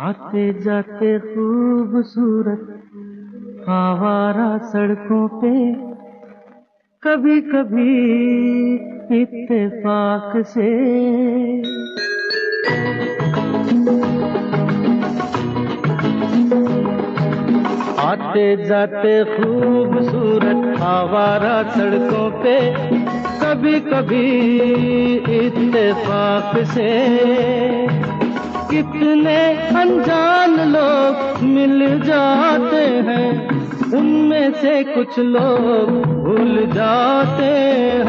आते जाते खूबसूरत आवारा सड़कों पे कभी कभी इत्तेफाक से आते जाते खूबसूरत आवारा सड़कों पे कभी कभी इत्तेफाक से कितने अनजान लोग मिल जाते हैं, उनमें से कुछ लोग भूल जाते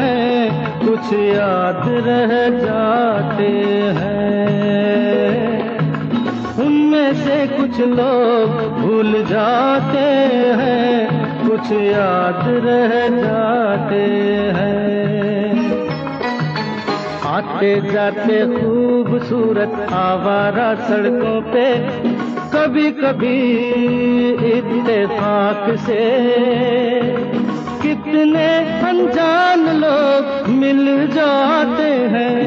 हैं, कुछ याद रह जाते हैं। उनमें से कुछ लोग भूल जाते हैं, कुछ याद रह जाते हैं। आते जाते खूबसूरत आवारा सड़कों पे कभी कभी इत्तेफाक से कितने अनजान लोग मिल जाते हैं,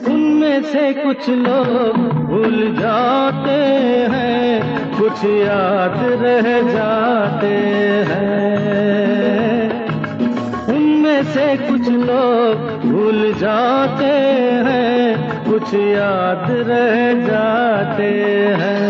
उनमें से कुछ लोग भूल जाते हैं, कुछ याद रह जाते हैं। उनमें से कुछ लोग भूल जाते हैं, कुछ याद रह जाते हैं।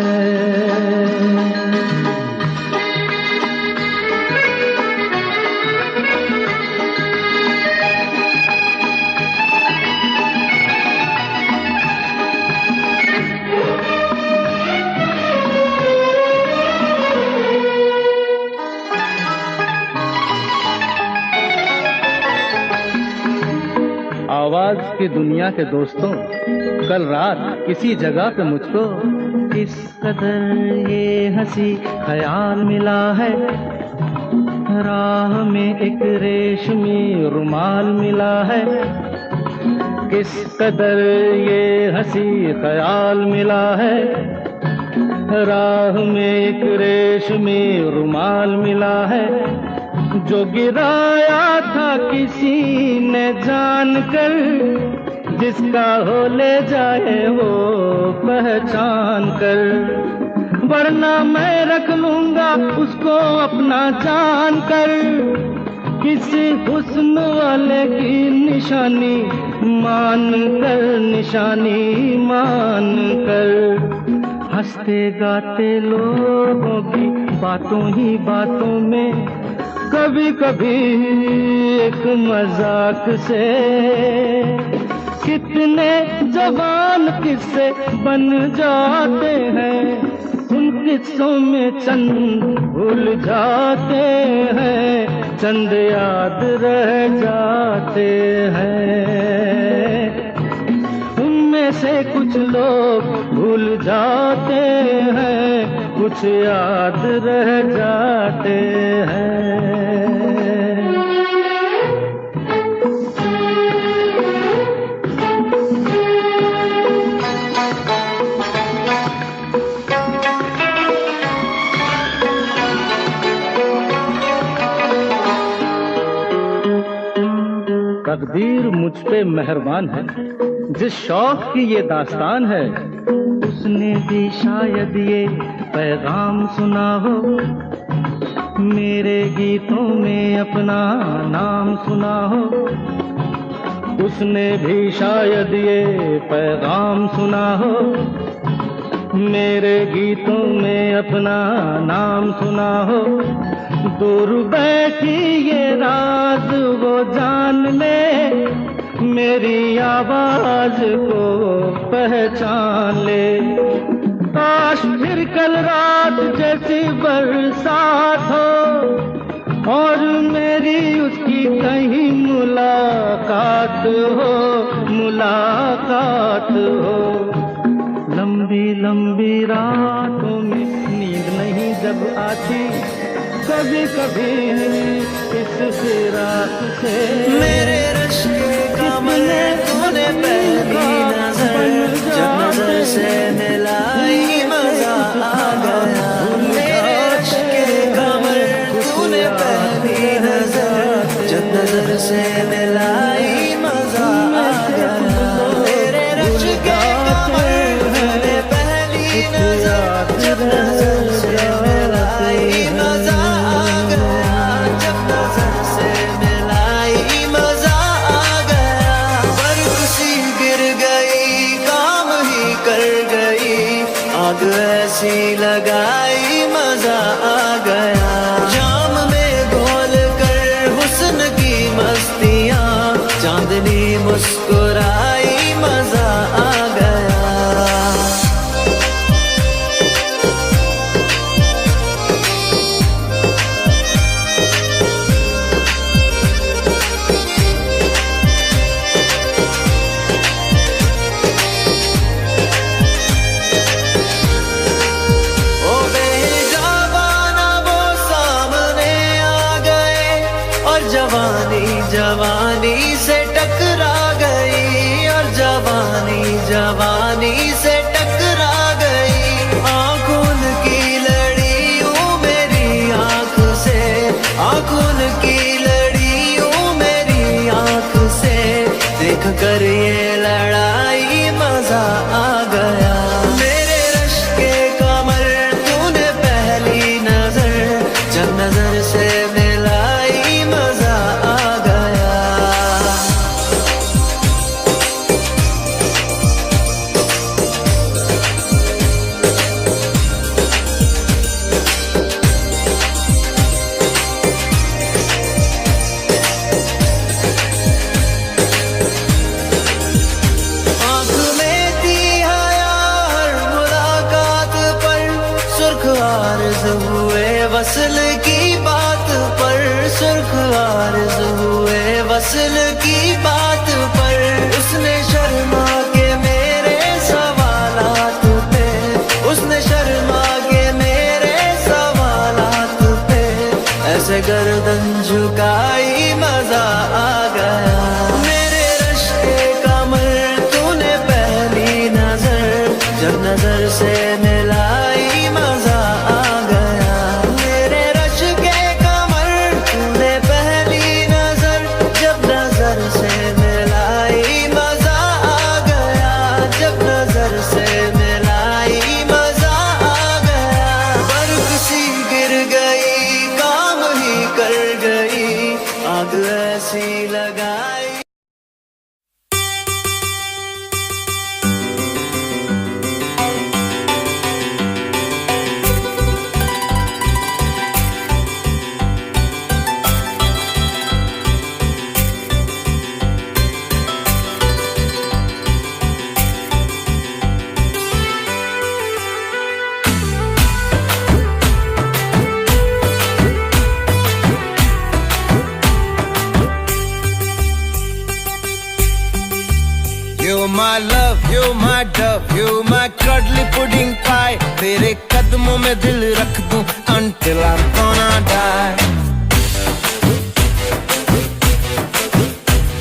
आवाज की दुनिया के दोस्तों, कल रात किसी जगह पे मुझको किस कदर ये हंसी ख्याल मिला है, राह में एक रेशमी रुमाल मिला है। किस कदर ये हंसी ख्याल मिला है, राह में एक रेशमी रुमाल मिला है। जो गिराया था किसी ने जानकर, जिसका हो ले जाए वो पहचान कर, वरना मैं रख लूंगा उसको अपना जान कर। किसी हुस्न वाले की निशानी मान कर, निशानी मान कर। हंसते गाते लोगों की बातों ही बातों में कभी कभी एक मजाक से कितने जवान किस्से बन जाते हैं, उन किस्सों में चंद भूल जाते हैं, चंद याद रह जाते हैं। उनमें से कुछ लोग भूल जाते हैं, कुछ याद रह जाते हैं। तकदीर मुझ पे मेहरबान है, जिस शौक की ये दास्तान है, उसने भी शायद ये पैगाम सुना हो, मेरे गीतों में अपना नाम सुना हो। उसने भी शायद ये पैगाम सुना हो, मेरे गीतों में अपना नाम सुना हो। दूर बैठी ये राज वो जान ले, मेरी आवाज को पहचान ले। काश फिर कल रात जैसी बरसात हो और मेरी उसकी कहीं मुलाकात हो, मुलाकात हो। लंबी लंबी रातों में नींद नहीं जब आती, कभी कभी इस फिराक से मेरे रश के कमल तूने पहली नजर जब नजर से मिलाई मजा आ गया। मेरे रश के कमल तूने पहली नजर जब नजर से मिलाई मजा आ गया। मेरे रश के कमल तूने पहली नजर कर गई, आग ऐसी लगाई मजा आ गया। जाम में घोल कर हुस्न की मस्तियाँ, चांदनी मुस्कुराई मजा आ गया। जवानी जवानी से टकरा गई, और जवानी जवानी से टकरा गई। आँखों की लड़ियों मेरी आँख से, आँखों की लड़ियों मेरी आँख से, देख कर ये लड़ाई मजा आ गया। मेरे रश के कमर तूने पहली नजर, जब नजर से वसल की बात पर, सुर्ख आरज़ हुए वसल की बात पर। उसने शर्मा के मेरे सवालात पे, उसने शर्मा के मेरे सवालात पे, ऐसे गर्दन झुकाई मजा आ गया। मेरे रश के कमर तूने पहली नजर, जब नजर से मिलाई मजा आ गया। आग ऐसी लगाई। You're my love, you're my dove, you're my cuddly pudding pie. तेरे कदमों में दिल रख दूं until I'm gonna die.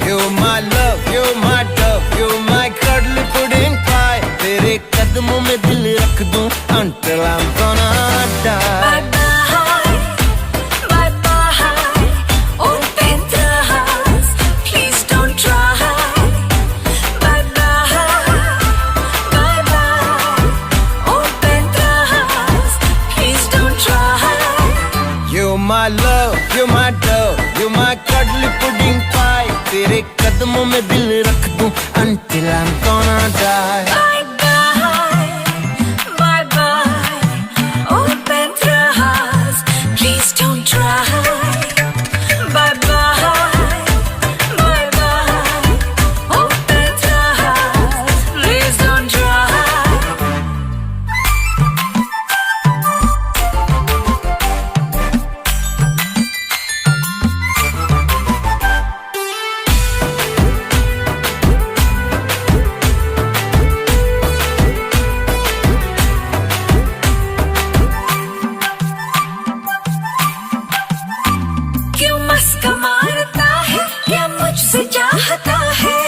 You're my love, you're my dove, you're my cuddly pudding pie. तेरे कदमों में दिल रख दूं until I'm gonna die. You're my love, you're my dove, you're my cuddly pudding pie. तेरे कदमों में दिल रख दूं until I'm gonna die. Bye bye, bye bye, open the hearts, please don't try. Bye bye, bye bye, open the hearts, please don't try. चाहता है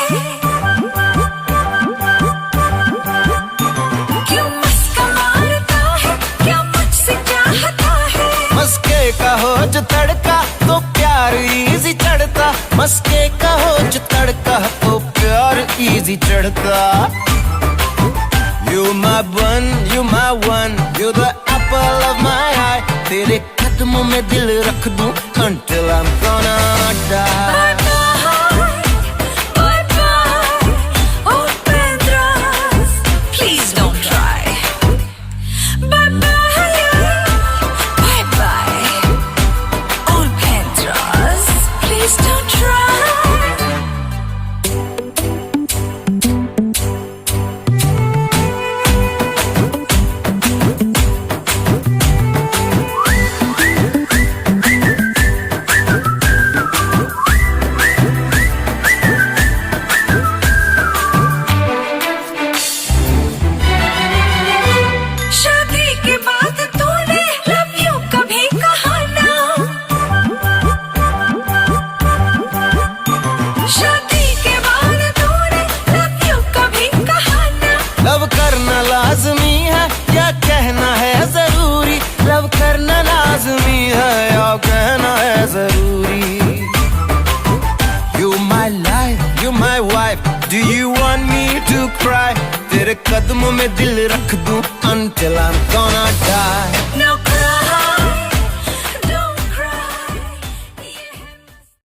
क्यों मस्का मारता है, क्या मुझसे चाहता है। मस्के का हो जो तड़का तो प्यार इजी चढ़ता, मस्के का हो जो तड़का तो प्यार इजी चढ़ता। You my bun, you my one, you the apple of my eye. तेरे कदमों में दिल रख दूं until I'm gonna die. Bye bye, bye bye, open the eyes, please लाजमी है या कहना है जरूरी। You my life, you my wife, do you want me to cry? तेरे कदमों में दिल रख दूं until I'm gonna die। No